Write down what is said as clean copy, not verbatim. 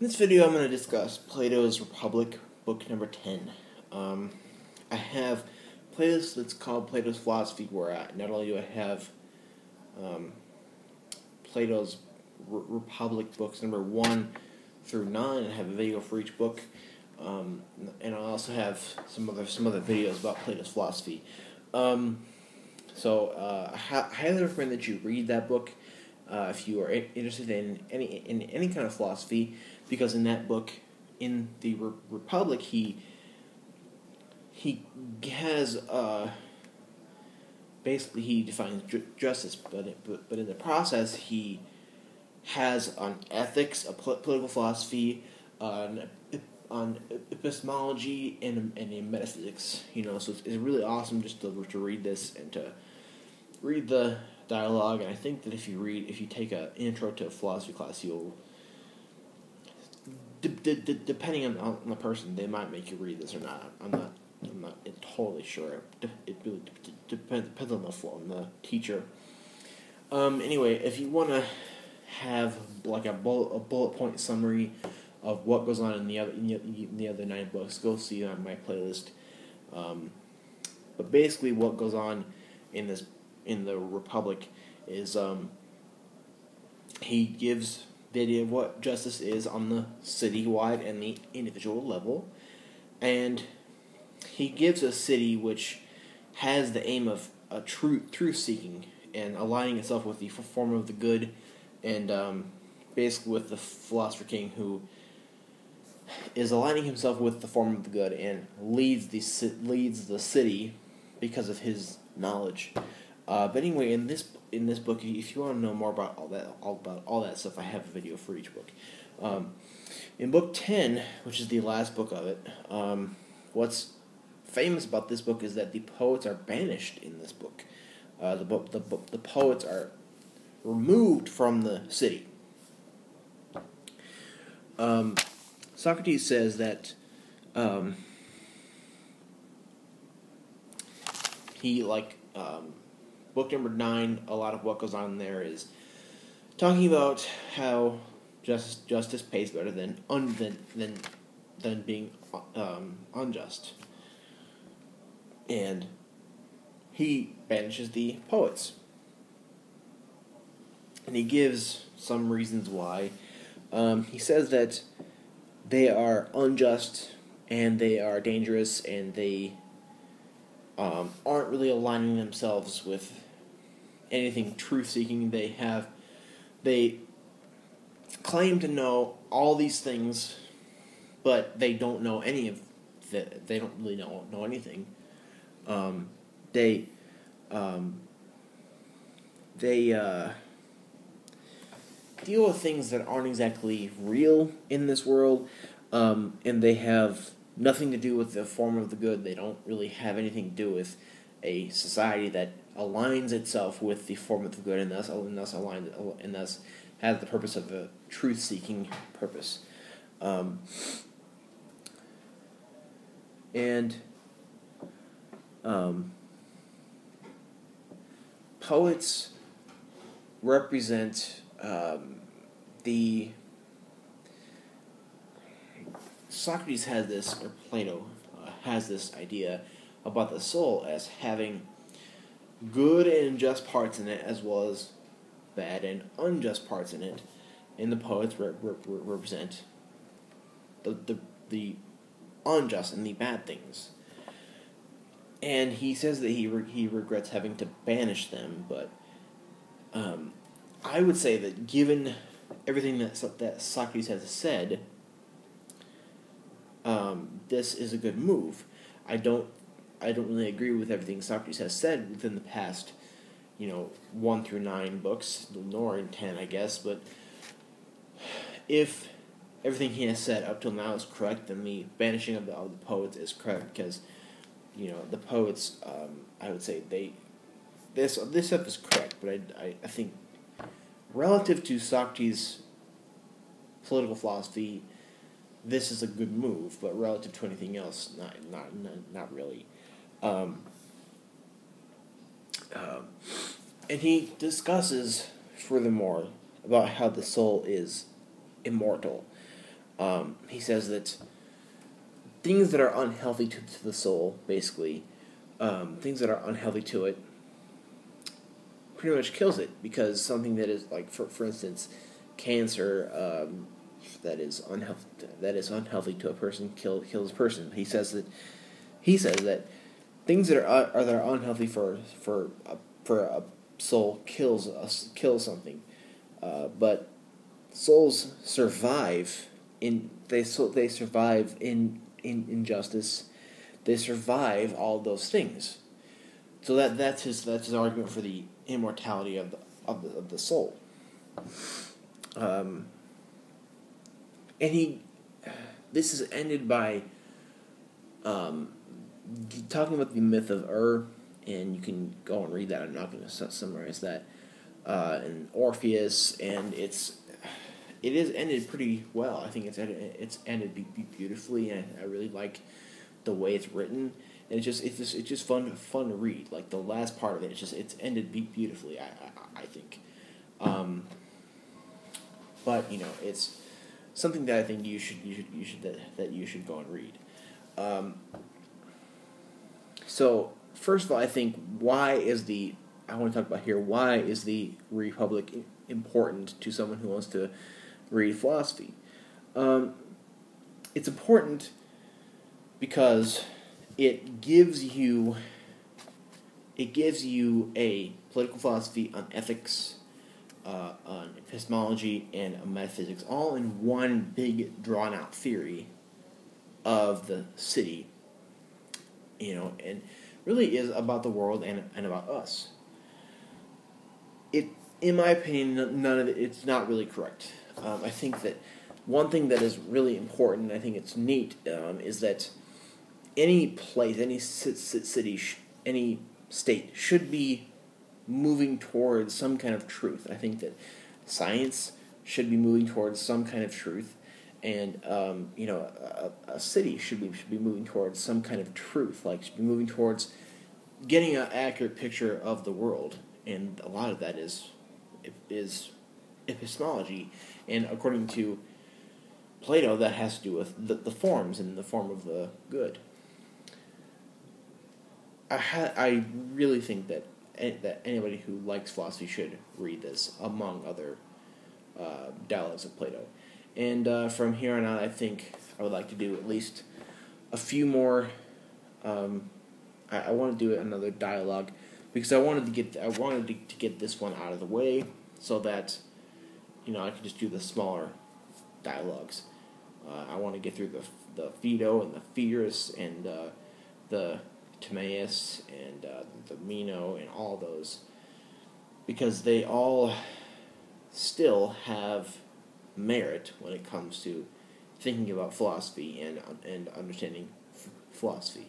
In this video, I'm going to discuss Plato's Republic, book number 10. I have a playlist that's called Plato's Philosophy, where not only do I have Plato's Republic books number 1 through 9, I have a video for each book, and I also have some other videos about Plato's philosophy. I highly recommend that you read that book if you are interested in any kind of philosophy, because in that book, in the Republic, he has basically he defines justice, but in the process he has on ethics, a political philosophy, on epistemology, and in metaphysics. So it's really awesome just to read this and to read the dialogue. And I think that if you take an intro to a philosophy class, you'll depending on the person, they might make you read this or not. I'm not totally sure. It really depends on the teacher. Anyway, if you want to have like a bullet point summary of what goes on in the other 9 books, go see on my playlist. But basically, what goes on in the Republic is he gives the idea of what justice is on the city-wide and the individual level, and he gives a city which has the aim of truth-seeking and aligning itself with the form of the good, and basically with the philosopher king, who is aligning himself with the form of the good and leads the city because of his knowledge. But anyway, in this book, if you want to know more about all that stuff, I have a video for each book. In book 10, which is the last book of it, what's famous about this book is that the poets are banished in this book. The poets are removed from the city. Socrates says that book number 9, a lot of what goes on there is talking about how justice pays better than being unjust, and he banishes the poets, and he gives some reasons why. He says that they are unjust and they are dangerous, and they aren't really aligning themselves with anything truth-seeking. They claim to know all these things, but they don't know any of that. They don't really know anything. They deal with things that aren't exactly real in this world, and they have nothing to do with the form of the good. They don't really have anything to do with a society that aligns itself with the form of the good, and thus has the purpose of a truth-seeking purpose. Poets represent the Socrates has this, or Plato has this idea about the soul as having good and just parts in it, as well as bad and unjust parts in it, and the poets represent the unjust and the bad things. And he says that he regrets having to banish them, but I would say that given everything that Socrates has said, this is a good move. I don't really agree with everything Socrates has said within the past, 1 through 9 books, nor in 10, I guess. But if everything he has said up till now is correct, then the banishing of the poets is correct, because the poets, I would say this stuff is correct. But I think relative to Socrates' political philosophy, this is a good move, but relative to anything else, not really. And he discusses furthermore about how the soul is immortal. he says that things that are unhealthy to the soul, basically, things that are unhealthy to it, pretty much kills it, because something that is like, for instance, cancer, that is unhealthy to a person kills a person. He says that things that are unhealthy for a soul kills something, but souls survive they survive in injustice. They survive all those things. So that's his argument for the immortality of the soul. And this is ended by talking about the myth of and you can go and read that. I'm not going to summarize that. And Orpheus, and it is ended pretty well. I think it's ended beautifully, and I really like the way it's written. And it's just fun to read. Like the last part of it, it's ended beautifully. I think. But it's something that I think you should go and read. So first of all, I think why is the Republic important to someone who wants to read philosophy? It's important because it gives you a political philosophy on ethics, on epistemology, and metaphysics, all in one big drawn out theory of the city, and really is about the world and about us. In my opinion, none of it's not really correct. I think that one thing that is really important, I think it's neat, is that any place, any city, any state should be moving towards some kind of truth. I think that science should be moving towards some kind of truth, and a city should be moving towards some kind of truth. Like, should be moving towards getting an accurate picture of the world, and a lot of that is epistemology, and according to Plato, that has to do with the forms and the form of the good. I really think that anybody who likes philosophy should read this, among other dialogues of Plato. And from here on out, I think I would like to do at least a few more. I want to do another dialogue because I wanted to get this one out of the way so that I could just do the smaller dialogues. I want to get through the Phaedo and the Phaedrus and the Timaeus and the Meno and all those, because they all still have merit when it comes to thinking about philosophy and understanding philosophy.